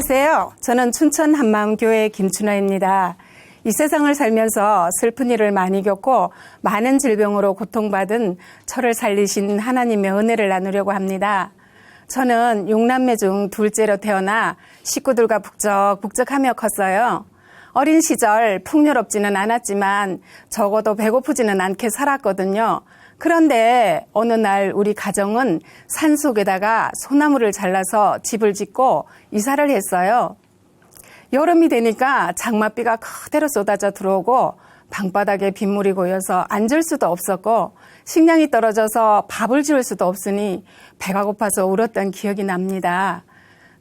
안녕하세요. 저는 춘천 한마음교회 김춘화입니다. 이 세상을 살면서 슬픈 일을 많이 겪고 많은 질병으로 고통받은 저를 살리신 하나님의 은혜를 나누려고 합니다. 저는 6남매 중 둘째로 태어나 식구들과 북적북적하며 컸어요. 어린 시절 풍요롭지는 않았지만 적어도 배고프지는 않게 살았거든요. 그런데 어느 날 우리 가정은 산속에다가 소나무를 잘라서 집을 짓고 이사를 했어요. 여름이 되니까 장맛비가 그대로 쏟아져 들어오고 방바닥에 빗물이 고여서 앉을 수도 없었고 식량이 떨어져서 밥을 지을 수도 없으니 배가 고파서 울었던 기억이 납니다.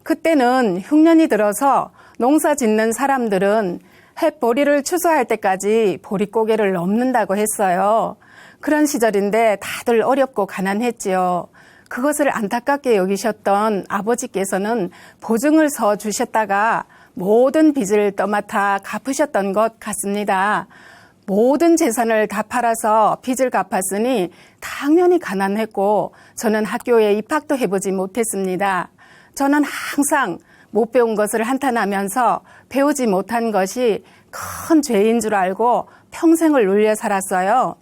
그때는 흉년이 들어서 농사 짓는 사람들은 햇보리를 추수할 때까지 보릿고개를 넘는다고 했어요. 그런 시절인데 다들 어렵고 가난했지요. 그것을 안타깝게 여기셨던 아버지께서는 보증을 서 주셨다가 모든 빚을 떠맡아 갚으셨던 것 같습니다. 모든 재산을 다 팔아서 빚을 갚았으니 당연히 가난했고 저는 학교에 입학도 해보지 못했습니다. 저는 항상 못 배운 것을 한탄하면서 배우지 못한 것이 큰 죄인 줄 알고 평생을 울려 살았어요.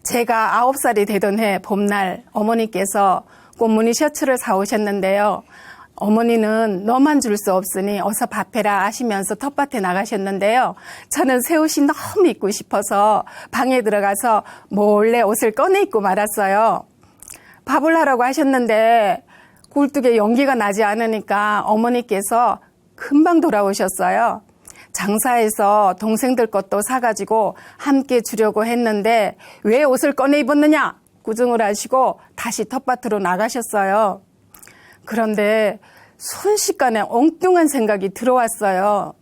제가 9살이 되던 해 봄날 어머니께서 꽃무늬 셔츠를 사오셨는데요. 어머니는 너만 줄 수 없으니 어서 밥해라 하시면서 텃밭에 나가셨는데요. 저는 새 옷이 너무 입고 싶어서 방에 들어가서 몰래 옷을 꺼내 입고 말았어요. 밥을 하라고 하셨는데 굴뚝에 연기가 나지 않으니까 어머니께서 금방 돌아오셨어요. 장사해서 동생들 것도 사가지고 함께 주려고 했는데 왜 옷을 꺼내 입었느냐 구중을 하시고 다시 텃밭으로 나가셨어요. 그런데 순식간에 엉뚱한 생각이 들어왔어요.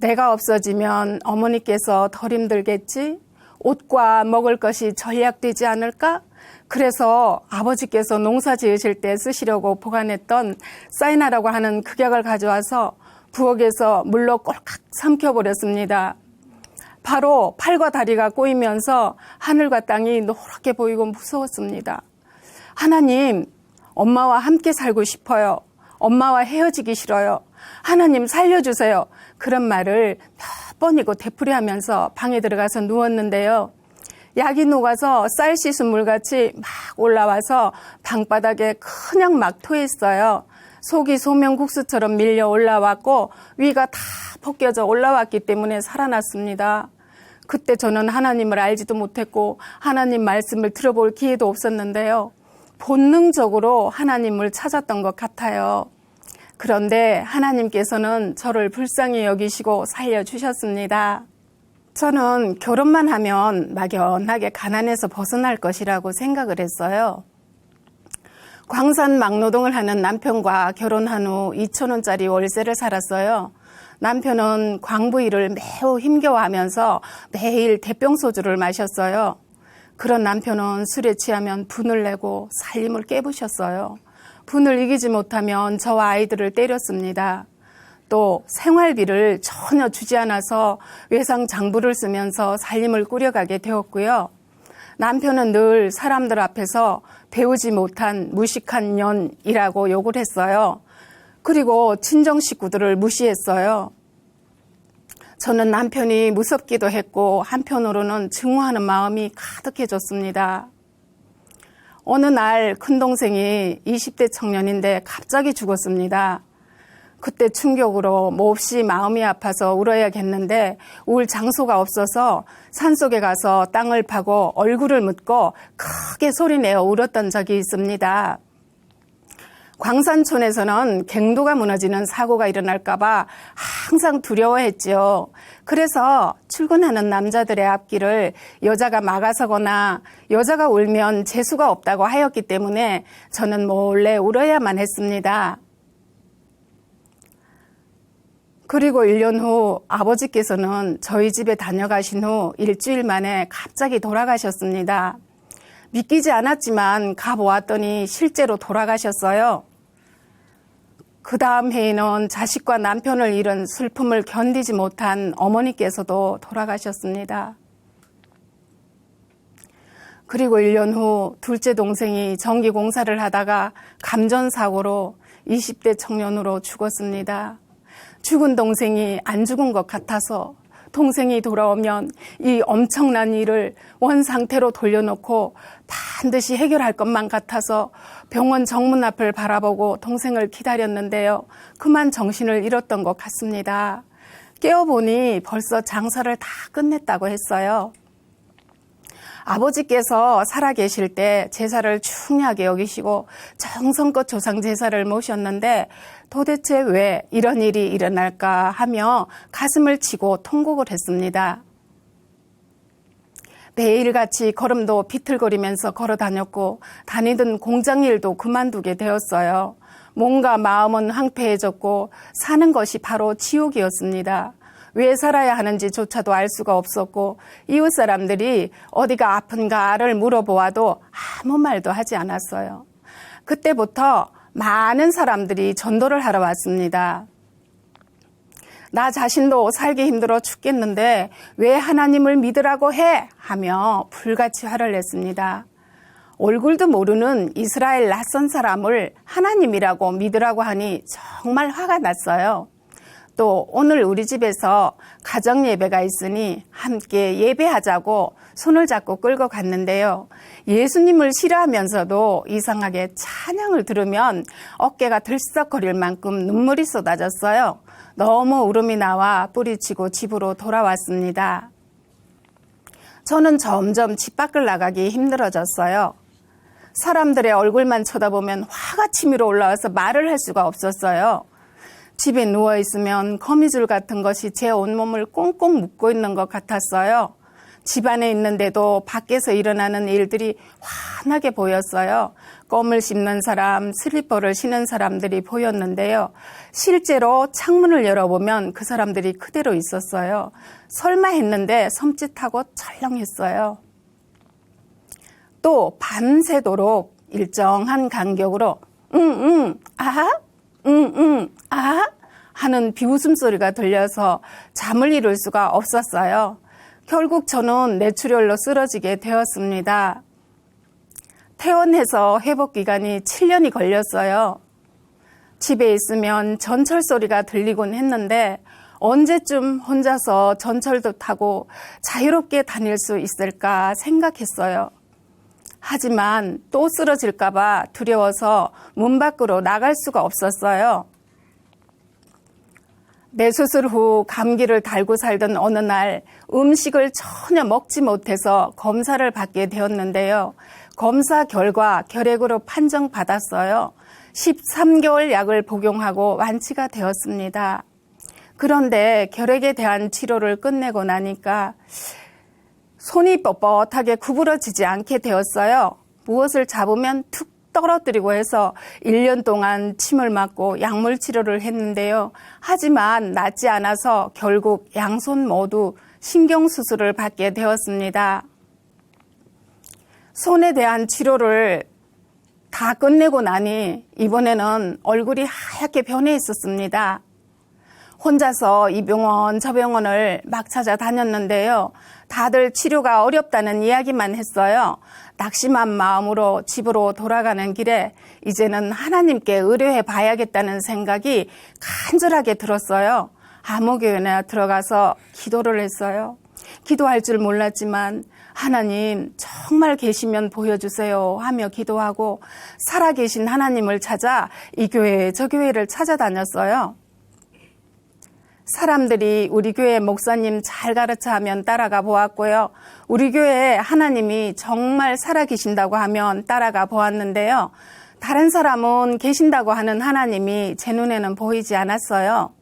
내가 없어지면 어머니께서 덜 힘들겠지? 옷과 먹을 것이 전략되지 않을까? 그래서 아버지께서 농사 지으실 때 쓰시려고 보관했던 사이나라고 하는 극약을 가져와서 부엌에서 물로 꼴깍 삼켜버렸습니다. 바로 팔과 다리가 꼬이면서 하늘과 땅이 노랗게 보이고 무서웠습니다. 하나님, 엄마와 함께 살고 싶어요. 엄마와 헤어지기 싫어요. 하나님 살려주세요. 그런 말을 몇 번이고 되풀이하면서 방에 들어가서 누웠는데요. 약이 녹아서 쌀 씻은 물같이 막 올라와서 방바닥에 그냥 막 토했어요. 속이 소면국수처럼 밀려 올라왔고 위가 다 벗겨져 올라왔기 때문에 살아났습니다. 그때 저는 하나님을 알지도 못했고 하나님 말씀을 들어볼 기회도 없었는데요. 본능적으로 하나님을 찾았던 것 같아요. 그런데 하나님께서는 저를 불쌍히 여기시고 살려주셨습니다. 저는 결혼만 하면 막연하게 가난에서 벗어날 것이라고 생각을 했어요. 광산 막노동을 하는 남편과 결혼한 후 2,000원짜리 월세를 살았어요. 남편은 광부 일을 매우 힘겨워하면서 매일 대병소주를 마셨어요. 그런 남편은 술에 취하면 분을 내고 살림을 깨부셨어요. 분을 이기지 못하면 저와 아이들을 때렸습니다. 또 생활비를 전혀 주지 않아서 외상 장부를 쓰면서 살림을 꾸려가게 되었고요. 남편은 늘 사람들 앞에서 배우지 못한 무식한 년이라고 욕을 했어요. 그리고 친정 식구들을 무시했어요. 저는 남편이 무섭기도 했고 한편으로는 증오하는 마음이 가득해졌습니다. 어느 날 큰동생이 20대 청년인데 갑자기 죽었습니다. 그때 충격으로 몹시 마음이 아파서 울어야겠는데 울 장소가 없어서 산속에 가서 땅을 파고 얼굴을 묻고 크게 소리내어 울었던 적이 있습니다. 광산촌에서는 갱도가 무너지는 사고가 일어날까 봐 항상 두려워했죠. 그래서 출근하는 남자들의 앞길을 여자가 막아서거나 여자가 울면 재수가 없다고 하였기 때문에 저는 몰래 울어야만 했습니다. 그리고 1년 후 아버지께서는 저희 집에 다녀가신 후 일주일 만에 갑자기 돌아가셨습니다. 믿기지 않았지만 가보았더니 실제로 돌아가셨어요. 그 다음 해에는 자식과 남편을 잃은 슬픔을 견디지 못한 어머니께서도 돌아가셨습니다. 그리고 1년 후 둘째 동생이 전기 공사를 하다가 감전사고로 20대 청년으로 죽었습니다. 죽은 동생이 안 죽은 것 같아서 동생이 돌아오면 이 엄청난 일을 원상태로 돌려놓고 반드시 해결할 것만 같아서 병원 정문 앞을 바라보고 동생을 기다렸는데요. 그만 정신을 잃었던 것 같습니다. 깨어보니 벌써 장사를 다 끝냈다고 했어요. 아버지께서 살아계실 때 제사를 중요하게 여기시고 정성껏 조상 제사를 모셨는데 도대체 왜 이런 일이 일어날까 하며 가슴을 치고 통곡을 했습니다. 매일같이 걸음도 비틀거리면서 걸어 다녔고 다니던 공장 일도 그만두게 되었어요. 몸과 마음은 황폐해졌고 사는 것이 바로 지옥이었습니다. 왜 살아야 하는지조차도 알 수가 없었고 이웃 사람들이 어디가 아픈가를 물어보아도 아무 말도 하지 않았어요. 그때부터 많은 사람들이 전도를 하러 왔습니다. 나 자신도 살기 힘들어 죽겠는데 왜 하나님을 믿으라고 해? 하며 불같이 화를 냈습니다. 얼굴도 모르는 이스라엘 낯선 사람을 하나님이라고 믿으라고 하니 정말 화가 났어요. 또 오늘 우리 집에서 가정 예배가 있으니 함께 예배하자고 손을 잡고 끌고 갔는데요. 예수님을 싫어하면서도 이상하게 찬양을 들으면 어깨가 들썩거릴 만큼 눈물이 쏟아졌어요. 너무 울음이 나와 뿌리치고 집으로 돌아왔습니다. 저는 점점 집 밖을 나가기 힘들어졌어요. 사람들의 얼굴만 쳐다보면 화가 치밀어 올라와서 말을 할 수가 없었어요. 집에 누워있으면 거미줄 같은 것이 제 온몸을 꽁꽁 묶고 있는 것 같았어요. 집 안에 있는데도 밖에서 일어나는 일들이 환하게 보였어요. 껌을 씹는 사람, 슬리퍼를 신는 사람들이 보였는데요. 실제로 창문을 열어보면 그 사람들이 그대로 있었어요. 설마 했는데 섬찟하고 철렁했어요. 또 밤새도록 일정한 간격으로 아하? 아? 하는 비웃음소리가 들려서 잠을 이룰 수가 없었어요. 결국 저는 뇌출혈로 쓰러지게 되었습니다. 퇴원해서 회복 기간이 7년이 걸렸어요. 집에 있으면 전철 소리가 들리곤 했는데 언제쯤 혼자서 전철도 타고 자유롭게 다닐 수 있을까 생각했어요. 하지만 또 쓰러질까 봐 두려워서 문 밖으로 나갈 수가 없었어요. 뇌수술 후 감기를 달고 살던 어느 날 음식을 전혀 먹지 못해서 검사를 받게 되었는데요. 검사 결과 결핵으로 판정받았어요. 13개월 약을 복용하고 완치가 되었습니다. 그런데 결핵에 대한 치료를 끝내고 나니까 손이 뻣뻣하게 구부러지지 않게 되었어요. 무엇을 잡으면 툭 떨어뜨리고 해서 1년 동안 침을 맞고 약물 치료를 했는데요. 하지만 낫지 않아서 결국 양손 모두 신경수술을 받게 되었습니다. 손에 대한 치료를 다 끝내고 나니 이번에는 얼굴이 하얗게 변해 있었습니다. 혼자서 이 병원 저 병원을 막 찾아다녔는데요. 다들 치료가 어렵다는 이야기만 했어요. 낙심한 마음으로 집으로 돌아가는 길에 이제는 하나님께 의뢰해 봐야겠다는 생각이 간절하게 들었어요. 아무 교회나 들어가서 기도를 했어요. 기도할 줄 몰랐지만 하나님 정말 계시면 보여주세요 하며 기도하고 살아계신 하나님을 찾아 이 교회 저 교회를 찾아다녔어요. 사람들이 우리 교회 목사님 잘 가르쳐 하면 따라가 보았고요. 우리 교회에 하나님이 정말 살아계신다고 하면 따라가 보았는데요. 다른 사람은 계신다고 하는 하나님이 제 눈에는 보이지 않았어요.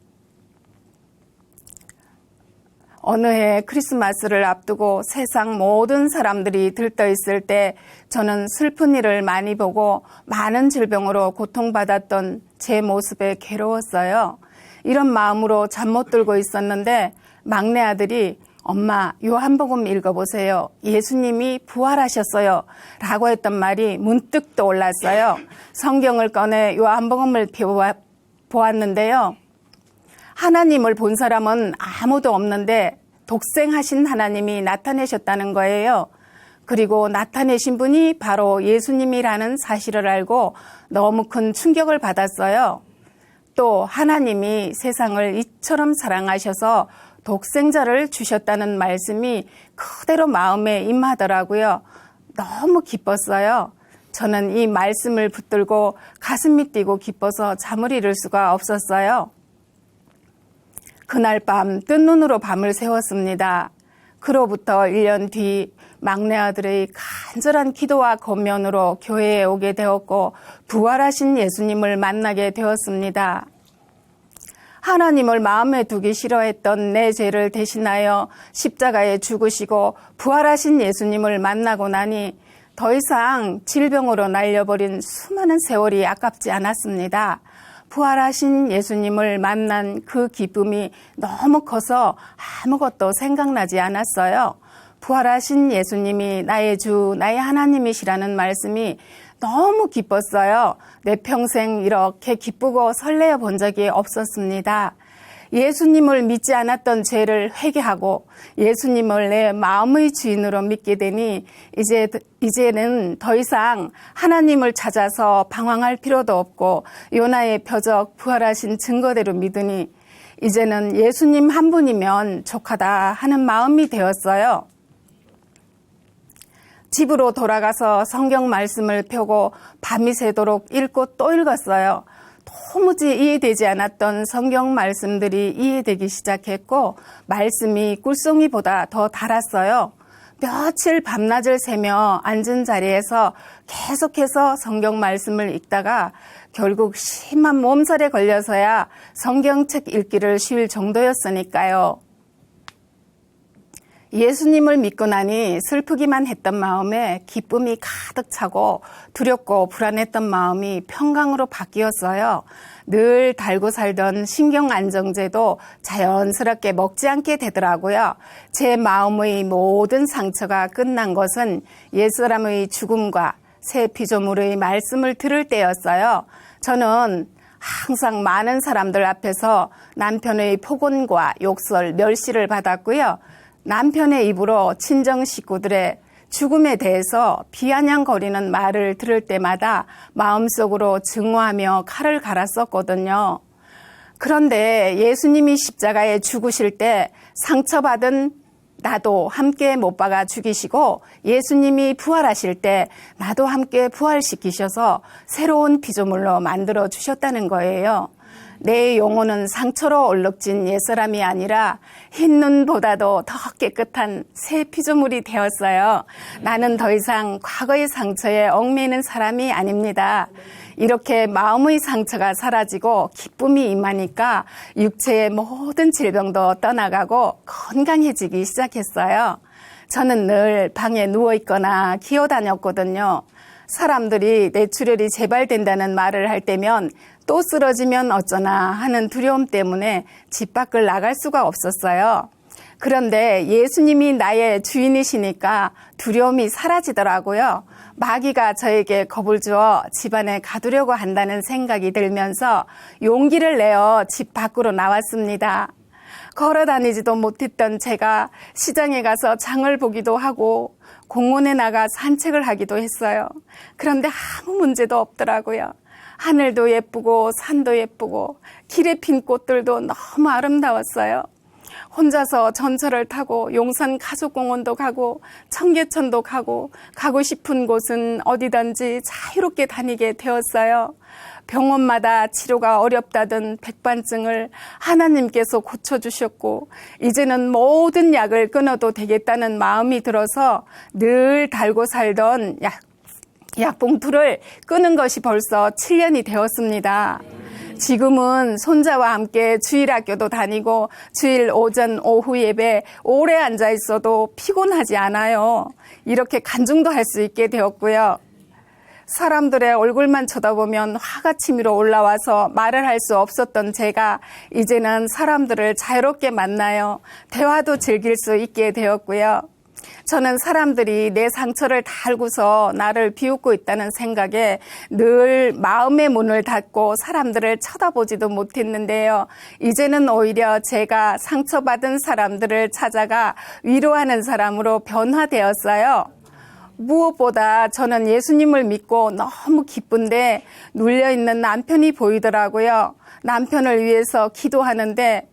어느 해 크리스마스를 앞두고 세상 모든 사람들이 들떠있을 때 저는 슬픈 일을 많이 보고 많은 질병으로 고통받았던 제 모습에 괴로웠어요. 이런 마음으로 잠 못 들고 있었는데 막내 아들이 엄마 요한복음 읽어보세요. 예수님이 부활하셨어요. 라고 했던 말이 문득 떠올랐어요. 성경을 꺼내 요한복음을 보았는데요. 하나님을 본 사람은 아무도 없는데 독생하신 하나님이 나타내셨다는 거예요. 그리고 나타내신 분이 바로 예수님이라는 사실을 알고 너무 큰 충격을 받았어요. 또 하나님이 세상을 이처럼 사랑하셔서 독생자를 주셨다는 말씀이 그대로 마음에 임하더라고요. 너무 기뻤어요. 저는 이 말씀을 붙들고 가슴이 뛰고 기뻐서 잠을 이룰 수가 없었어요. 그날 밤 뜬 눈으로 밤을 새웠습니다. 그로부터 1년 뒤 막내 아들의 간절한 기도와 권면으로 교회에 오게 되었고 부활하신 예수님을 만나게 되었습니다. 하나님을 마음에 두기 싫어했던 내 죄를 대신하여 십자가에 죽으시고 부활하신 예수님을 만나고 나니 더 이상 질병으로 날려버린 수많은 세월이 아깝지 않았습니다. 부활하신 예수님을 만난 그 기쁨이 너무 커서 아무것도 생각나지 않았어요. 부활하신 예수님이 나의 주, 나의 하나님이시라는 말씀이 너무 기뻤어요. 내 평생 이렇게 기쁘고 설레어 본 적이 없었습니다. 예수님을 믿지 않았던 죄를 회개하고 예수님을 내 마음의 주인으로 믿게 되니 이제는 더 이상 하나님을 찾아서 방황할 필요도 없고 요나의 표적 부활하신 증거대로 믿으니 이제는 예수님 한 분이면 족하다 하는 마음이 되었어요. 집으로 돌아가서 성경 말씀을 펴고 밤이 새도록 읽고 또 읽었어요. 도무지 이해되지 않았던 성경 말씀들이 이해되기 시작했고 말씀이 꿀송이보다 더 달았어요. 며칠 밤낮을 새며 앉은 자리에서 계속해서 성경 말씀을 읽다가 결국 심한 몸살에 걸려서야 성경책 읽기를 쉴 정도였으니까요. 예수님을 믿고 나니 슬프기만 했던 마음에 기쁨이 가득 차고 두렵고 불안했던 마음이 평강으로 바뀌었어요. 늘 달고 살던 신경안정제도 자연스럽게 먹지 않게 되더라고요. 제 마음의 모든 상처가 끝난 것은 옛사람의 죽음과 새 피조물의 말씀을 들을 때였어요. 저는 항상 많은 사람들 앞에서 남편의 폭언과 욕설, 멸시를 받았고요. 남편의 입으로 친정 식구들의 죽음에 대해서 비아냥거리는 말을 들을 때마다 마음속으로 증오하며 칼을 갈았었거든요. 그런데 예수님이 십자가에 죽으실 때 상처받은 나도 함께 못 박아 죽이시고 예수님이 부활하실 때 나도 함께 부활시키셔서 새로운 피조물로 만들어 주셨다는 거예요. 내 영혼은 상처로 얼룩진 옛사람이 아니라 흰 눈보다도 더 깨끗한 새 피조물이 되었어요. 나는 더 이상 과거의 상처에 얽매이는 사람이 아닙니다. 이렇게 마음의 상처가 사라지고 기쁨이 임하니까 육체의 모든 질병도 떠나가고 건강해지기 시작했어요. 저는 늘 방에 누워있거나 기어다녔거든요. 사람들이 뇌출혈이 재발된다는 말을 할 때면 또 쓰러지면 어쩌나 하는 두려움 때문에 집 밖을 나갈 수가 없었어요. 그런데 예수님이 나의 주인이시니까 두려움이 사라지더라고요. 마귀가 저에게 겁을 주어 집안에 가두려고 한다는 생각이 들면서 용기를 내어 집 밖으로 나왔습니다. 걸어 다니지도 못했던 제가 시장에 가서 장을 보기도 하고 공원에 나가 산책을 하기도 했어요. 그런데 아무 문제도 없더라고요. 하늘도 예쁘고 산도 예쁘고 길에 핀 꽃들도 너무 아름다웠어요. 혼자서 전철을 타고 용산 가족공원도 가고 청계천도 가고 싶은 곳은 어디든지 자유롭게 다니게 되었어요. 병원마다 치료가 어렵다던 백반증을 하나님께서 고쳐주셨고 이제는 모든 약을 끊어도 되겠다는 마음이 들어서 늘 달고 살던 약봉투를 끄는 것이 벌써 7년이 되었습니다. 지금은 손자와 함께 주일학교도 다니고 주일 오전 오후 예배 오래 앉아 있어도 피곤하지 않아요. 이렇게 간증도 할 수 있게 되었고요. 사람들의 얼굴만 쳐다보면 화가 치밀어 올라와서 말을 할 수 없었던 제가 이제는 사람들을 자유롭게 만나요. 대화도 즐길 수 있게 되었고요. 저는 사람들이 내 상처를 다 알고서 나를 비웃고 있다는 생각에 늘 마음의 문을 닫고 사람들을 쳐다보지도 못했는데요. 이제는 오히려 제가 상처받은 사람들을 찾아가 위로하는 사람으로 변화되었어요. 무엇보다 저는 예수님을 믿고 너무 기쁜데 눌려있는 남편이 보이더라고요. 남편을 위해서 기도하는데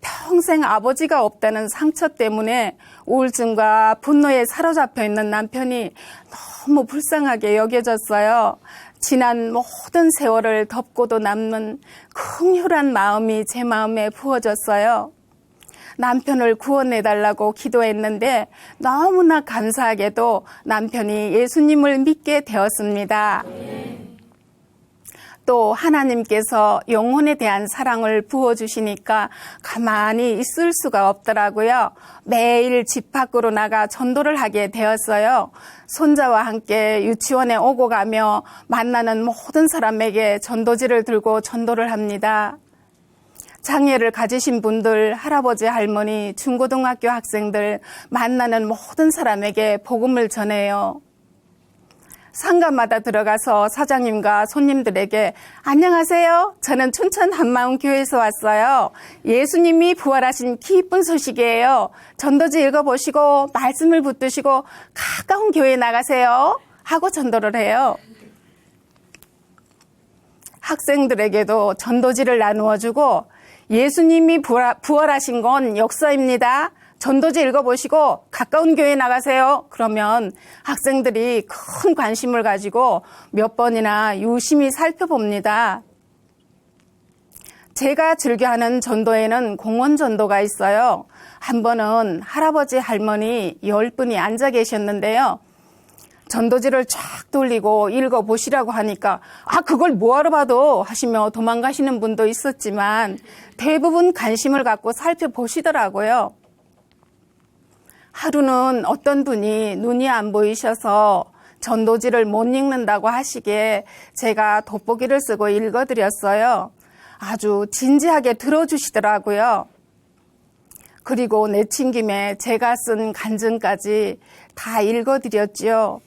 평생 아버지가 없다는 상처 때문에 우울증과 분노에 사로잡혀 있는 남편이 너무 불쌍하게 여겨졌어요. 지난 모든 세월을 덮고도 남는 긍휼한 마음이 제 마음에 부어졌어요. 남편을 구원해달라고 기도했는데 너무나 감사하게도 남편이 예수님을 믿게 되었습니다. 또 하나님께서 영혼에 대한 사랑을 부어주시니까 가만히 있을 수가 없더라고요. 매일 집 밖으로 나가 전도를 하게 되었어요. 손자와 함께 유치원에 오고 가며 만나는 모든 사람에게 전도지를 들고 전도를 합니다. 장애를 가지신 분들, 할아버지, 할머니, 중고등학교 학생들, 만나는 모든 사람에게 복음을 전해요. 상가마다 들어가서 사장님과 손님들에게 안녕하세요. 저는 춘천 한마음교회에서 왔어요. 예수님이 부활하신 기쁜 소식이에요. 전도지 읽어보시고 말씀을 붙드시고 가까운 교회에 나가세요. 하고 전도를 해요. 학생들에게도 전도지를 나누어주고 예수님이 부활하신 건 역사입니다. 전도지 읽어보시고 가까운 교회에 나가세요. 그러면 학생들이 큰 관심을 가지고 몇 번이나 유심히 살펴봅니다. 제가 즐겨하는 전도에는 공원 전도가 있어요. 한 번은 할아버지 할머니 10분이 앉아 계셨는데요. 전도지를 쫙 돌리고 읽어보시라고 하니까 그걸 뭐하러 봐도 하시며 도망가시는 분도 있었지만 대부분 관심을 갖고 살펴보시더라고요. 하루는 어떤 분이 눈이 안 보이셔서 전도지를 못 읽는다고 하시기에 제가 돋보기를 쓰고 읽어드렸어요. 아주 진지하게 들어주시더라고요. 그리고 내친 김에 제가 쓴 간증까지 다 읽어드렸지요.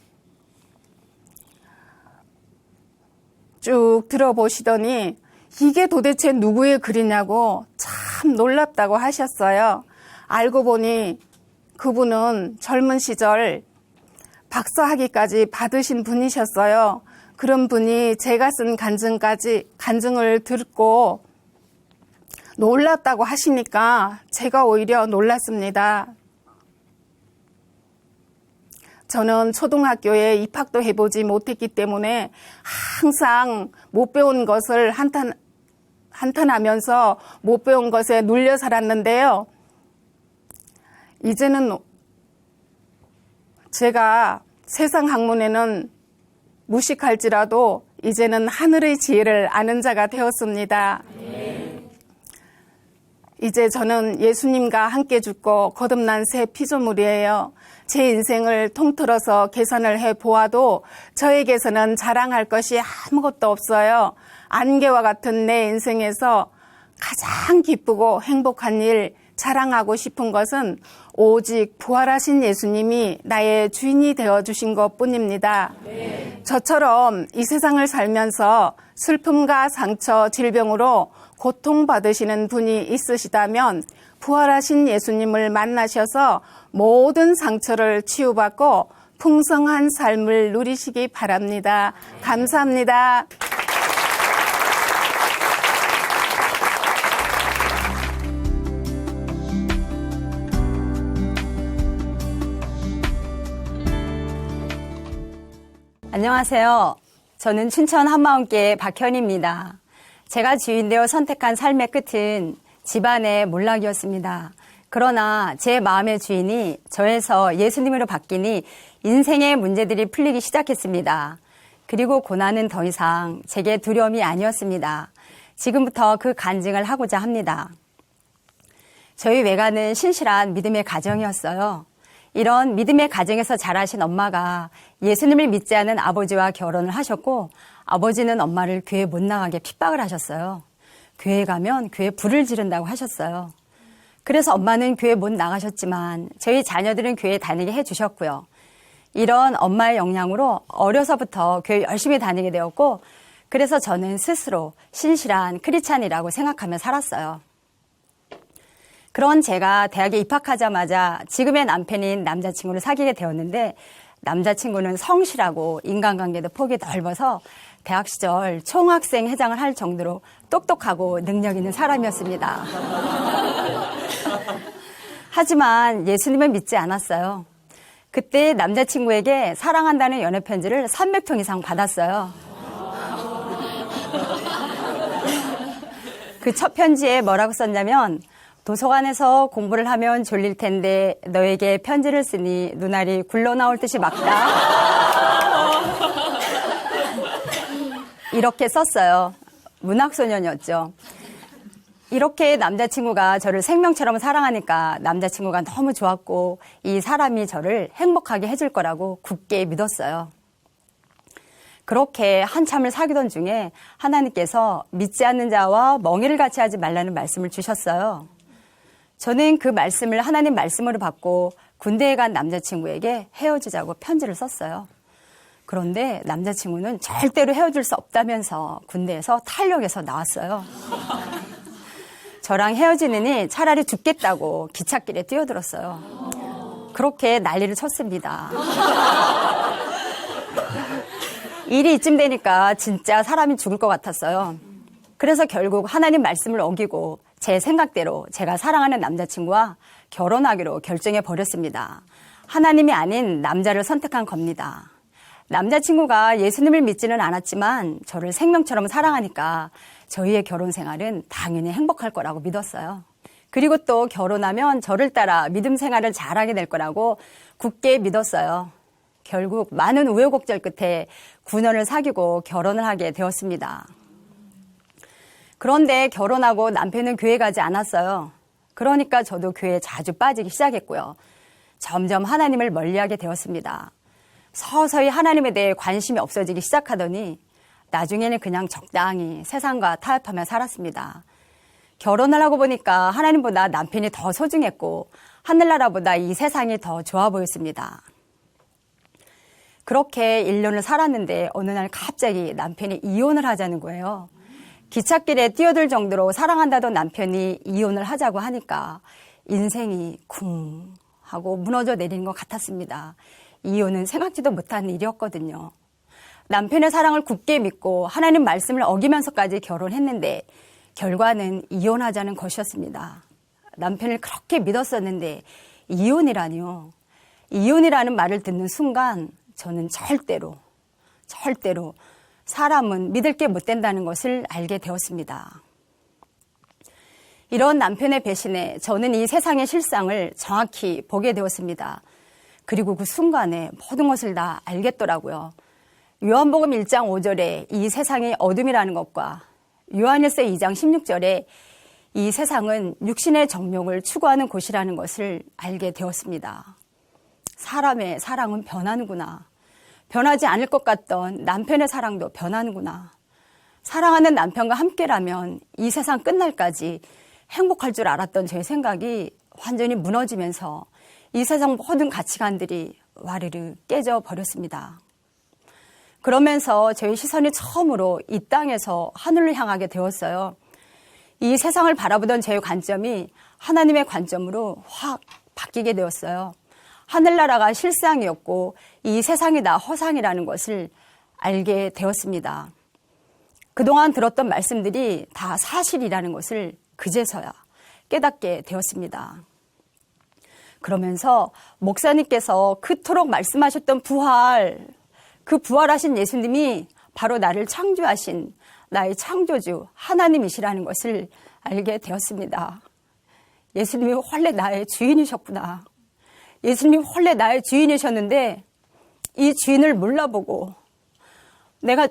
쭉 들어보시더니 이게 도대체 누구의 글이냐고 참 놀랍다고 하셨어요. 알고 보니 그분은 젊은 시절 박사학위까지 받으신 분이셨어요. 그런 분이 제가 쓴 간증을 듣고 놀랍다고 하시니까 제가 오히려 놀랐습니다. 저는 초등학교에 입학도 해보지 못했기 때문에 항상 못 배운 것을 한탄하면서 못 배운 것에 눌려 살았는데요. 이제는 제가 세상 학문에는 무식할지라도 이제는 하늘의 지혜를 아는 자가 되었습니다. 이제 저는 예수님과 함께 죽고 거듭난 새 피조물이에요. 제 인생을 통틀어서 계산을 해보아도 저에게서는 자랑할 것이 아무것도 없어요. 안개와 같은 내 인생에서 가장 기쁘고 행복한 일, 자랑하고 싶은 것은 오직 부활하신 예수님이 나의 주인이 되어주신 것뿐입니다. 저처럼 이 세상을 살면서 슬픔과 상처, 질병으로 고통받으시는 분이 있으시다면 부활하신 예수님을 만나셔서 모든 상처를 치유받고 풍성한 삶을 누리시기 바랍니다. 감사합니다. 안녕하세요. 저는 춘천 한마음교회 박현입니다. 제가 주인되어 선택한 삶의 끝은 집안의 몰락이었습니다. 그러나 제 마음의 주인이 저에서 예수님으로 바뀌니 인생의 문제들이 풀리기 시작했습니다. 그리고 고난은 더 이상 제게 두려움이 아니었습니다. 지금부터 그 간증을 하고자 합니다. 저희 외가는 신실한 믿음의 가정이었어요. 이런 믿음의 가정에서 자라신 엄마가 예수님을 믿지 않은 아버지와 결혼을 하셨고 아버지는 엄마를 교회 못 나가게 핍박을 하셨어요. 교회 가면 교회 불을 지른다고 하셨어요. 그래서 엄마는 교회 못 나가셨지만 저희 자녀들은 교회 다니게 해주셨고요. 이런 엄마의 영향으로 어려서부터 교회 열심히 다니게 되었고 그래서 저는 스스로 신실한 크리스찬이라고 생각하며 살았어요. 그런 제가 대학에 입학하자마자 지금의 남편인 남자친구를 사귀게 되었는데 남자친구는 성실하고 인간관계도 폭이 넓어서 대학 시절 총학생 회장을 할 정도로 똑똑하고 능력 있는 사람이었습니다. 하지만 예수님을 믿지 않았어요. 그때 남자친구에게 사랑한다는 연애 편지를 300통 이상 받았어요. 그 첫 편지에 뭐라고 썼냐면, 도서관에서 공부를 하면 졸릴 텐데 너에게 편지를 쓰니 눈알이 굴러나올 듯이 막다. 이렇게 썼어요. 문학소년이었죠. 이렇게 남자친구가 저를 생명처럼 사랑하니까 남자친구가 너무 좋았고 이 사람이 저를 행복하게 해줄 거라고 굳게 믿었어요. 그렇게 한참을 사귀던 중에 하나님께서 믿지 않는 자와 멍에를 같이 하지 말라는 말씀을 주셨어요. 저는 그 말씀을 하나님 말씀으로 받고 군대에 간 남자친구에게 헤어지자고 편지를 썼어요. 그런데 남자친구는 절대로 헤어질 수 없다면서 군대에서 탈력해서 나왔어요. 저랑 헤어지느니 차라리 죽겠다고 기찻길에 뛰어들었어요. 그렇게 난리를 쳤습니다. 일이 이쯤 되니까 진짜 사람이 죽을 것 같았어요. 그래서 결국 하나님 말씀을 어기고 제 생각대로 제가 사랑하는 남자친구와 결혼하기로 결정해 버렸습니다. 하나님이 아닌 남자를 선택한 겁니다. 남자친구가 예수님을 믿지는 않았지만 저를 생명처럼 사랑하니까 저희의 결혼 생활은 당연히 행복할 거라고 믿었어요. 그리고 또 결혼하면 저를 따라 믿음 생활을 잘하게 될 거라고 굳게 믿었어요. 결국 많은 우여곡절 끝에 9년을 사귀고 결혼을 하게 되었습니다. 그런데 결혼하고 남편은 교회 가지 않았어요. 그러니까 저도 교회에 자주 빠지기 시작했고요. 점점 하나님을 멀리하게 되었습니다. 서서히 하나님에 대해 관심이 없어지기 시작하더니 나중에는 그냥 적당히 세상과 타협하며 살았습니다. 결혼을 하고 보니까 하나님보다 남편이 더 소중했고 하늘나라보다 이 세상이 더 좋아 보였습니다. 그렇게 1년을 살았는데 어느 날 갑자기 남편이 이혼을 하자는 거예요. 기찻길에 뛰어들 정도로 사랑한다던 남편이 이혼을 하자고 하니까 인생이 쿵 하고 무너져 내리는 것 같았습니다. 이혼은 생각지도 못한 일이었거든요. 남편의 사랑을 굳게 믿고 하나님 말씀을 어기면서까지 결혼했는데 결과는 이혼하자는 것이었습니다. 남편을 그렇게 믿었었는데 이혼이라니요. 이혼이라는 말을 듣는 순간 저는 절대로 사람은 믿을 게 못 된다는 것을 알게 되었습니다. 이런 남편의 배신에 저는 이 세상의 실상을 정확히 보게 되었습니다. 그리고 그 순간에 모든 것을 다 알겠더라고요. 요한복음 1장 5절에 이 세상이 어둠이라는 것과 요한일서 2장 16절에 이 세상은 육신의 정욕을 추구하는 곳이라는 것을 알게 되었습니다. 사람의 사랑은 변하는구나. 변하지 않을 것 같던 남편의 사랑도 변하는구나. 사랑하는 남편과 함께라면 이 세상 끝날까지 행복할 줄 알았던 제 생각이 완전히 무너지면서 이 세상 모든 가치관들이 와르르 깨져 버렸습니다. 그러면서 저희 시선이 처음으로 이 땅에서 하늘로 향하게 되었어요. 이 세상을 바라보던 제 관점이 하나님의 관점으로 확 바뀌게 되었어요. 하늘나라가 실상이었고 이 세상이 다 허상이라는 것을 알게 되었습니다. 그동안 들었던 말씀들이 다 사실이라는 것을 그제서야 깨닫게 되었습니다. 그러면서 목사님께서 그토록 말씀하셨던 부활, 그 부활하신 예수님이 바로 나를 창조하신 나의 창조주 하나님이시라는 것을 알게 되었습니다. 예수님이 원래 나의 주인이셨구나. 예수님이 원래 나의 주인이셨는데 이 주인을 몰라보고 내가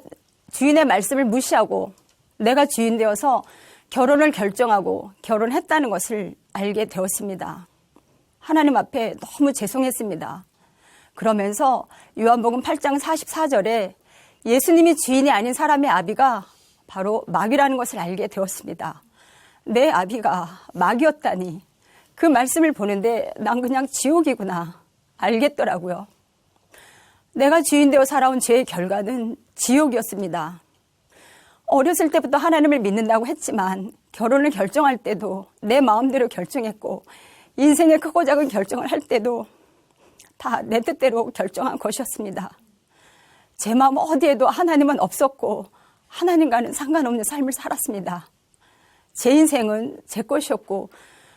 주인의 말씀을 무시하고 내가 주인 되어서 결혼을 결정하고 결혼했다는 것을 알게 되었습니다. 하나님 앞에 너무 죄송했습니다. 그러면서 요한복음 8장 44절에 예수님이 주인이 아닌 사람의 아비가 바로 마귀라는 것을 알게 되었습니다. 내 아비가 마귀였다니 그 말씀을 보는데 난 그냥 지옥이구나 알겠더라고요. 내가 주인 되어 살아온 죄의 결과는 지옥이었습니다. 어렸을 때부터 하나님을 믿는다고 했지만 결혼을 결정할 때도 내 마음대로 결정했고 인생의 크고 작은 결정을 할 때도 다 내 뜻대로 결정한 것이었습니다. 제 마음 어디에도 하나님은 없었고 하나님과는 상관없는 삶을 살았습니다. 제 인생은 제 것이었고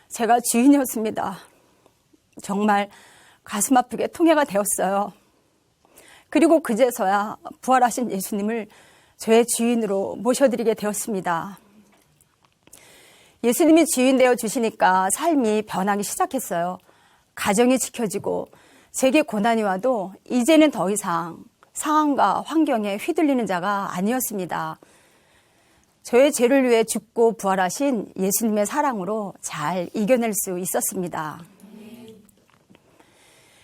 제가 주인이었습니다. 정말 가슴 아프게 통해가 되었어요. 그리고 그제서야 부활하신 예수님을 저의 주인으로 모셔드리게 되었습니다. 예수님이 주인 되어 주시니까 삶이 변하기 시작했어요. 가정이 지켜지고 제게 고난이 와도 이제는 더 이상 상황과 환경에 휘둘리는 자가 아니었습니다. 저의 죄를 위해 죽고 부활하신 예수님의 사랑으로 잘 이겨낼 수 있었습니다.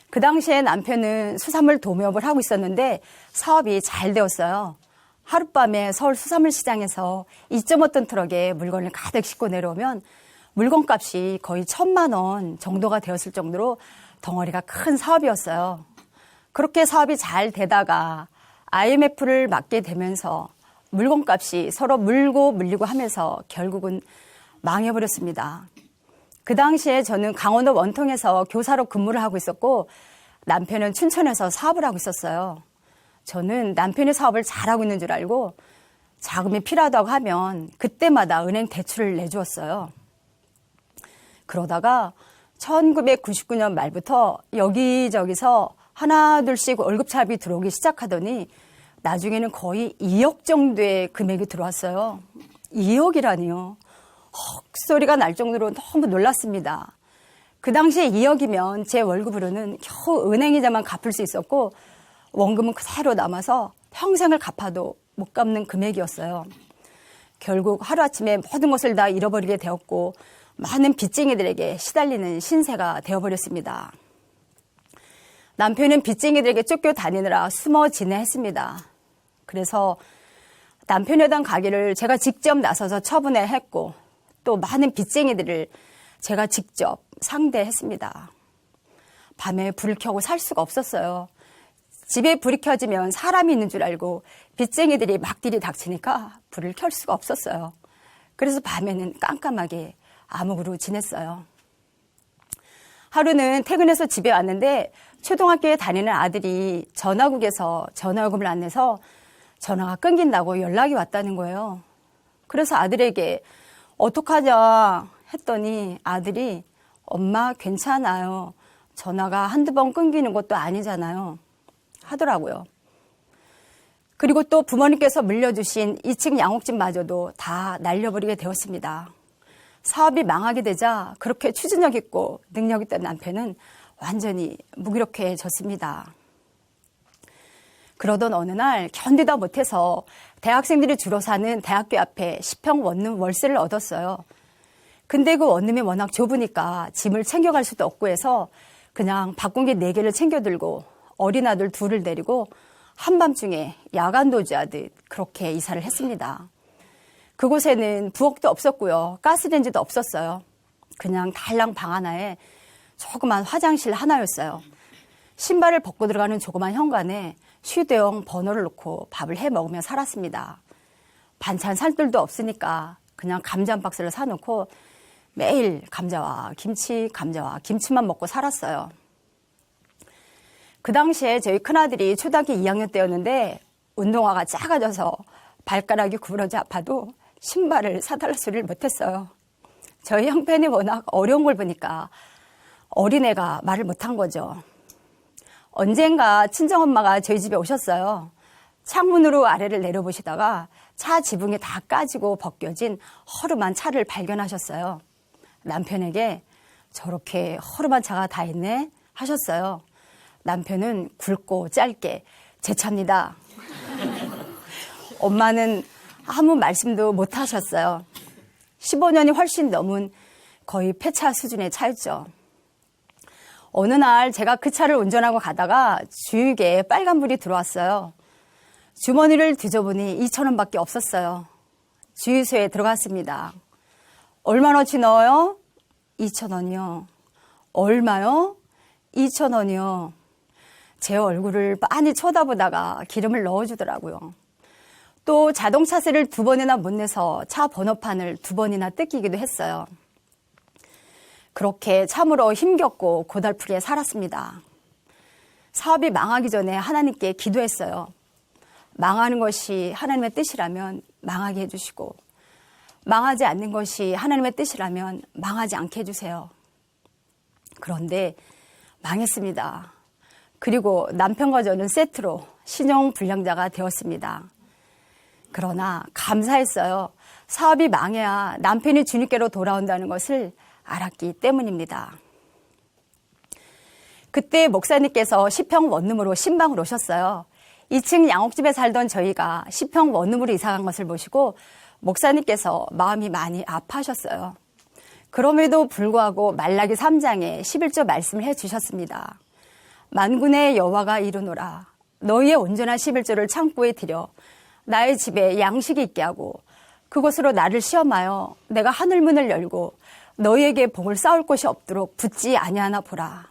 그 당시에 남편은 수산물 도매업을 하고 있었는데 사업이 잘 되었어요. 하룻밤에 서울 수산물 시장에서 2.5톤 트럭에 물건을 가득 싣고 내려오면 물건값이 거의 1,000만 원 정도가 되었을 정도로 덩어리가 큰 사업이었어요. 그렇게 사업이 잘 되다가 IMF를 맞게 되면서 물건값이 서로 물고 물리고 하면서 결국은 망해버렸습니다. 그 당시에 저는 강원도 원통에서 교사로 근무를 하고 있었고 남편은 춘천에서 사업을 하고 있었어요. 저는 남편의 사업을 잘하고 있는 줄 알고 자금이 필요하다고 하면 그때마다 은행 대출을 내주었어요. 그러다가 1999년 말부터 여기저기서 하나 둘씩 월급차입이 들어오기 시작하더니 나중에는 거의 2억 정도의 금액이 들어왔어요. 2억이라니요. 헉소리가 날 정도로 너무 놀랐습니다. 그 당시에 2억이면 제 월급으로는 겨우 은행이자만 갚을 수 있었고 원금은 그대로 남아서 평생을 갚아도 못 갚는 금액이었어요. 결국 하루아침에 모든 것을 다 잃어버리게 되었고 많은 빚쟁이들에게 시달리는 신세가 되어버렸습니다. 남편은 빚쟁이들에게 쫓겨다니느라 숨어 지내했습니다. 그래서 남편에 대한 가게를 제가 직접 나서서 처분을 했고 또 많은 빚쟁이들을 제가 직접 상대했습니다. 밤에 불을 켜고 살 수가 없었어요. 집에 불이 켜지면 사람이 있는 줄 알고 빚쟁이들이 막딜이 닥치니까 불을 켤 수가 없었어요. 그래서 밤에는 깜깜하게 암흑으로 지냈어요. 하루는 퇴근해서 집에 왔는데 초등학교에 다니는 아들이 전화국에서 전화요금을 안 내서 전화가 끊긴다고 연락이 왔다는 거예요. 그래서 아들에게 어떡하냐 했더니 아들이 엄마 괜찮아요. 전화가 한두 번 끊기는 것도 아니잖아요. 하더라고요. 그리고 또 부모님께서 물려주신 2층 양옥집마저도 다 날려버리게 되었습니다. 사업이 망하게 되자 그렇게 추진력 있고 능력 있던 남편은 완전히 무기력해졌습니다. 그러던 어느 날 견디다 못해서 대학생들이 주로 사는 대학교 앞에 10평 원룸 월세를 얻었어요. 근데 그 원룸이 워낙 좁으니까 짐을 챙겨갈 수도 없고 해서 그냥 바꾼기 4개를 챙겨들고 어린 아들 2을 데리고 한밤중에 야간 도주하듯 그렇게 이사를 했습니다. 그곳에는 부엌도 없었고요. 가스레인지도 없었어요. 그냥 달랑 방 하나에 조그만 화장실 하나였어요. 신발을 벗고 들어가는 조그만 현관에 휴대용 버너를 놓고 밥을 해 먹으며 살았습니다. 반찬 살 돈도 없으니까 그냥 감자 한 박스를 사놓고 매일 감자와 김치만 먹고 살았어요. 그 당시에 저희 큰아들이 초등학교 2학년 때였는데 운동화가 작아져서 발가락이 구부러져 아파도 신발을 사달라 소리를 못했어요. 저희 형편이 워낙 어려운 걸 보니까 어린애가 말을 못한 거죠. 언젠가 친정엄마가 저희 집에 오셨어요. 창문으로 아래를 내려보시다가 차 지붕이 다 까지고 벗겨진 허름한 차를 발견하셨어요. 남편에게 저렇게 허름한 차가 다 있네 하셨어요. 남편은 굵고 짧게 제 차입니다. 엄마는 아무 말씀도 못 하셨어요. 15년이 훨씬 넘은 거의 폐차 수준의 차였죠. 어느 날 제가 그 차를 운전하고 가다가 주유기에 빨간불이 들어왔어요. 주머니를 뒤져보니 2,000원밖에 없었어요. 주유소에 들어갔습니다. 얼마나치 넣어요? 2,000원이요. 얼마요? 2,000원이요. 제 얼굴을 빤히 쳐다보다가 기름을 넣어주더라고요. 또 자동차세를 2번이나 못 내서 차 번호판을 2번이나 뜯기기도 했어요. 그렇게 참으로 힘겹고 고달프게 살았습니다. 사업이 망하기 전에 하나님께 기도했어요. 망하는 것이 하나님의 뜻이라면 망하게 해주시고, 망하지 않는 것이 하나님의 뜻이라면 망하지 않게 해주세요. 그런데 망했습니다. 그리고 남편과 저는 세트로 신용불량자가 되었습니다. 그러나 감사했어요. 사업이 망해야 남편이 주님께로 돌아온다는 것을 알았기 때문입니다. 그때 목사님께서 10평 원룸으로 신방을 오셨어요. 2층 양옥집에 살던 저희가 10평 원룸으로 이사간 것을 보시고 목사님께서 마음이 많이 아파하셨어요. 그럼에도 불구하고 말라기 3장에 11절 말씀을 해주셨습니다. 만군의 여호와가 이르노라. 너희의 온전한 11조를 창고에 들여 나의 집에 양식이 있게 하고 그것으로 나를 시험하여 내가 하늘문을 열고 너희에게 복을 쌓을 곳이 없도록 붙지 아니하나 보라.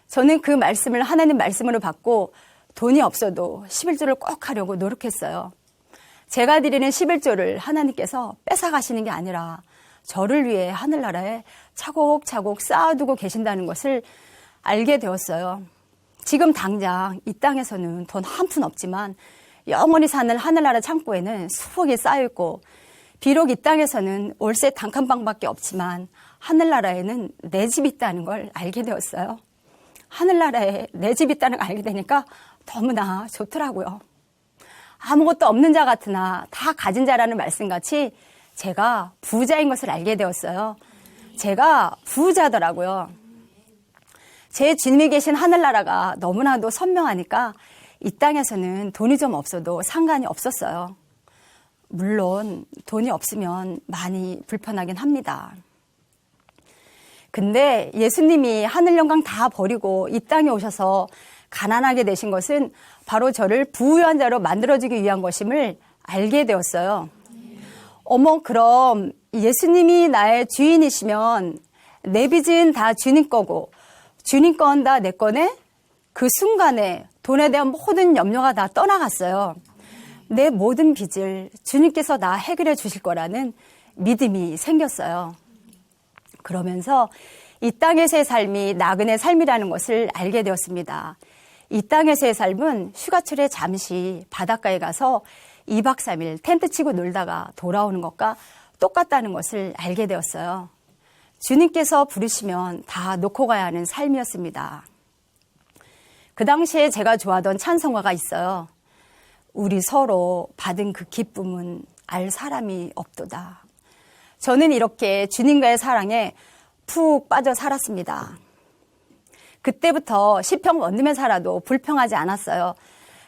저는 그 말씀을 하나님 말씀으로 받고 돈이 없어도 11조를 꼭 하려고 노력했어요. 제가 드리는 11조를 하나님께서 뺏어가시는 게 아니라 저를 위해 하늘나라에 차곡차곡 쌓아두고 계신다는 것을 알게 되었어요. 지금 당장 이 땅에서는 돈 한 푼 없지만 영원히 사는 하늘나라 창고에는 수억이 쌓여있고, 비록 이 땅에서는 월세 단칸방밖에 없지만 하늘나라에는 내 집이 있다는 걸 알게 되었어요. 하늘나라에 내 집이 있다는 걸 알게 되니까 너무나 좋더라고요. 아무것도 없는 자 같으나 다 가진 자라는 말씀같이 제가 부자인 것을 알게 되었어요. 제가 부자더라고요. 제 주님이 계신 하늘나라가 너무나도 선명하니까 이 땅에서는 돈이 좀 없어도 상관이 없었어요. 물론 돈이 없으면 많이 불편하긴 합니다. 근데 예수님이 하늘 영광 다 버리고 이 땅에 오셔서 가난하게 되신 것은 바로 저를 부유한 자로 만들어주기 위한 것임을 알게 되었어요. 어머, 그럼 예수님이 나의 주인이시면 내 빚은 다 주님 거고 주님 건 다 내 거네? 그 순간에 돈에 대한 모든 염려가 다 떠나갔어요. 내 모든 빚을 주님께서 다 해결해 주실 거라는 믿음이 생겼어요. 그러면서 이 땅에서의 삶이 나그네 삶이라는 것을 알게 되었습니다. 이 땅에서의 삶은 휴가철에 잠시 바닷가에 가서 2박 3일 텐트 치고 놀다가 돌아오는 것과 똑같다는 것을 알게 되었어요. 주님께서 부르시면 다 놓고 가야 하는 삶이었습니다. 그 당시에 제가 좋아하던 찬송가가 있어요. 우리 서로 받은 그 기쁨은 알 사람이 없도다. 저는 이렇게 주님과의 사랑에 푹 빠져 살았습니다. 그때부터 10평 원룸에 살아도 불평하지 않았어요.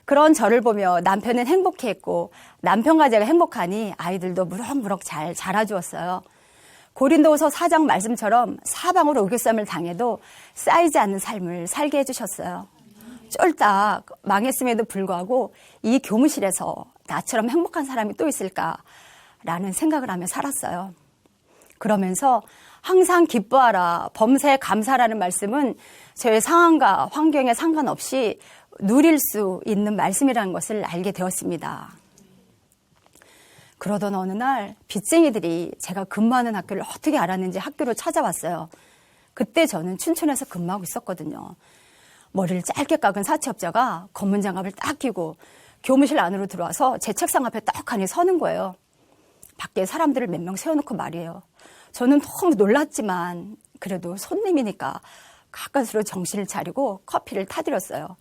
그런 저를 보며 남편은 행복해했고 남편과 제가 행복하니 아이들도 무럭무럭 잘 자라주었어요. 고린도후서 4장 말씀처럼 사방으로 의교쌈을 당해도 쌓이지 않는 삶을 살게 해주셨어요. 쫄딱 망했음에도 불구하고 이 교무실에서 나처럼 행복한 사람이 또 있을까라는 생각을 하며 살았어요. 그러면서 항상 기뻐하라, 범사에 감사라는 말씀은 저의 상황과 환경에 상관없이 누릴 수 있는 말씀이라는 것을 알게 되었습니다. 그러던 어느 날 빚쟁이들이 제가 근무하는 학교를 어떻게 알았는지 학교로 찾아왔어요. 그때 저는 춘천에서 근무하고 있었거든요. 머리를 짧게 깎은 사채업자가 검은 장갑을 딱 끼고 교무실 안으로 들어와서 제 책상 앞에 떡하니 서는 거예요. 밖에 사람들을 몇 명 세워놓고 말이에요. 저는 너무 놀랐지만 그래도 손님이니까 가까스로 정신을 차리고 커피를 타드렸어요.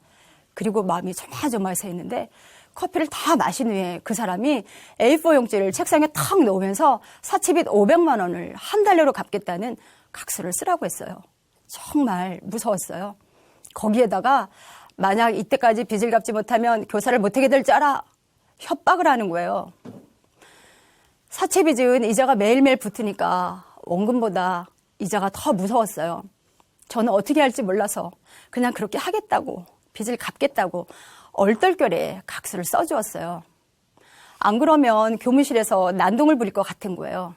그리고 마음이 조마조마해서 있는데 커피를 다 마신 후에 그 사람이 A4 용지를 책상에 탁 놓으면서 사채빚 500만 원을 한 달내로 갚겠다는 각서를 쓰라고 했어요. 정말 무서웠어요. 거기에다가 만약 이때까지 빚을 갚지 못하면 교사를 못하게 될 줄 알아. 협박을 하는 거예요. 사채빚은 이자가 매일매일 붙으니까 원금보다 이자가 더 무서웠어요. 저는 어떻게 할지 몰라서 그냥 그렇게 하겠다고, 빚을 갚겠다고 얼떨결에 각서를 써주었어요. 안 그러면 교무실에서 난동을 부릴 것 같은 거예요.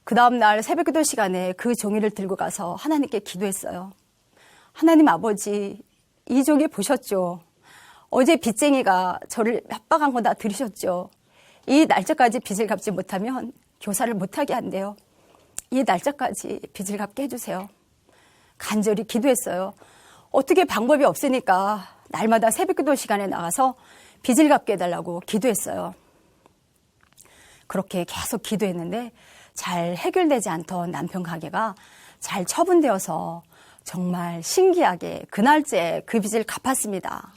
그 다음날 새벽기도 시간에 그 종이를 들고 가서 하나님께 기도했어요. 하나님 아버지, 이 종이 보셨죠? 어제 빚쟁이가 저를 협박한 거 다 들으셨죠? 이 날짜까지 빚을 갚지 못하면 교사를 못하게 한대요. 이 날짜까지 빚을 갚게 해주세요. 간절히 기도했어요. 어떻게 방법이 없으니까 날마다 새벽기도 시간에 나가서 빚을 갚게 해달라고 기도했어요. 그렇게 계속 기도했는데 잘 해결되지 않던 남편 가게가 잘 처분되어서 정말 신기하게 그날째 그 빚을 갚았습니다.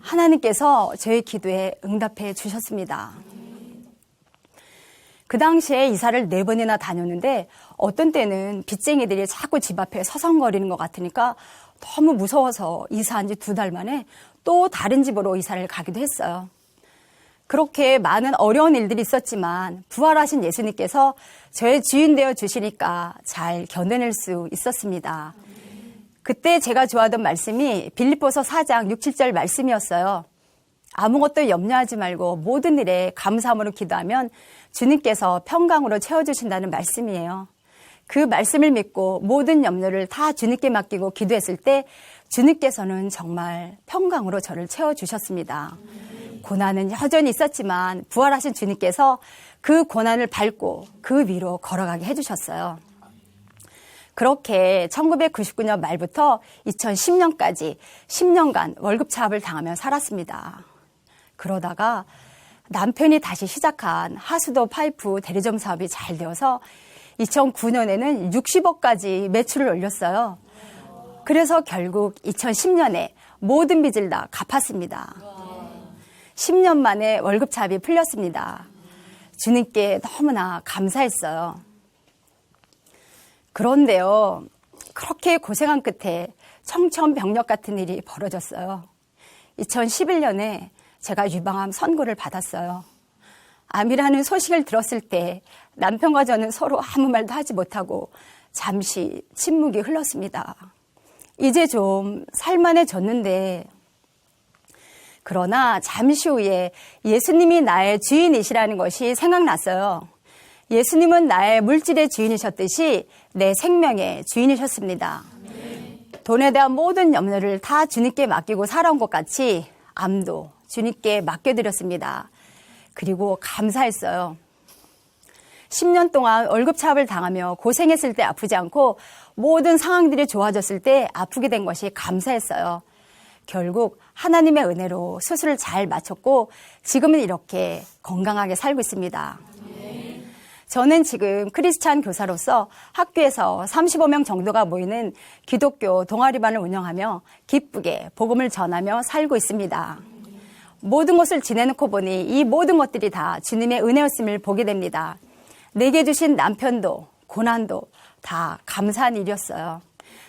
하나님께서 저의 기도에 응답해 주셨습니다. 그 당시에 이사를 4번이나 다녔는데 어떤 때는 빚쟁이들이 자꾸 집 앞에 서성거리는 것 같으니까 너무 무서워서 이사한 지 2달 만에 또 다른 집으로 이사를 가기도 했어요. 그렇게 많은 어려운 일들이 있었지만 부활하신 예수님께서 저의 주인 되어 주시니까 잘 견뎌낼 수 있었습니다. 그때 제가 좋아하던 말씀이 빌립보서 4장 6, 7절 말씀이었어요. 아무것도 염려하지 말고 모든 일에 감사함으로 기도하면 주님께서 평강으로 채워주신다는 말씀이에요. 그 말씀을 믿고 모든 염려를 다 주님께 맡기고 기도했을 때 주님께서는 정말 평강으로 저를 채워주셨습니다. 고난은 여전히 있었지만 부활하신 주님께서 그 고난을 밟고 그 위로 걸어가게 해주셨어요. 그렇게 1999년 말부터 2010년까지 10년간 월급차압을 당하며 살았습니다. 그러다가 남편이 다시 시작한 하수도 파이프 대리점 사업이 잘 되어서 2009년에는 60억까지 매출을 올렸어요. 그래서 결국 2010년에 모든 빚을 다 갚았습니다. 10년 만에 월급차압이 풀렸습니다. 주님께 너무나 감사했어요. 그런데요, 그렇게 고생한 끝에 청천벽력 같은 일이 벌어졌어요. 2011년에 제가 유방암 선고를 받았어요. 암이라는 소식을 들었을 때 남편과 저는 서로 아무 말도 하지 못하고 잠시 침묵이 흘렀습니다. 이제 좀 살만해졌는데, 그러나 잠시 후에 예수님이 나의 주인이시라는 것이 생각났어요. 예수님은 나의 물질의 주인이셨듯이 내 생명의 주인이셨습니다. 돈에 대한 모든 염려를 다 주님께 맡기고 살아온 것 같이 암도 주님께 맡겨드렸습니다. 그리고 감사했어요. 10년 동안 월급차압을 당하며 고생했을 때 아프지 않고 모든 상황들이 좋아졌을 때 아프게 된 것이 감사했어요. 결국 하나님의 은혜로 수술을 잘 마쳤고 지금은 이렇게 건강하게 살고 있습니다. 저는 지금 크리스찬 교사로서 학교에서 35명 정도가 모이는 기독교 동아리반을 운영하며 기쁘게 복음을 전하며 살고 있습니다. 모든 것을 지내놓고 보니 이 모든 것들이 다 주님의 은혜였음을 보게 됩니다. 내게 주신 남편도 고난도 다 감사한 일이었어요.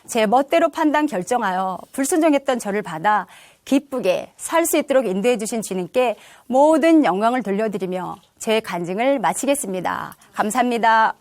제 멋대로 판단 결정하여 불순종했던 저를 받아 기쁘게 살 수 있도록 인도해 주신 주님께 모든 영광을 돌려드리며 제 간증을 마치겠습니다. 감사합니다.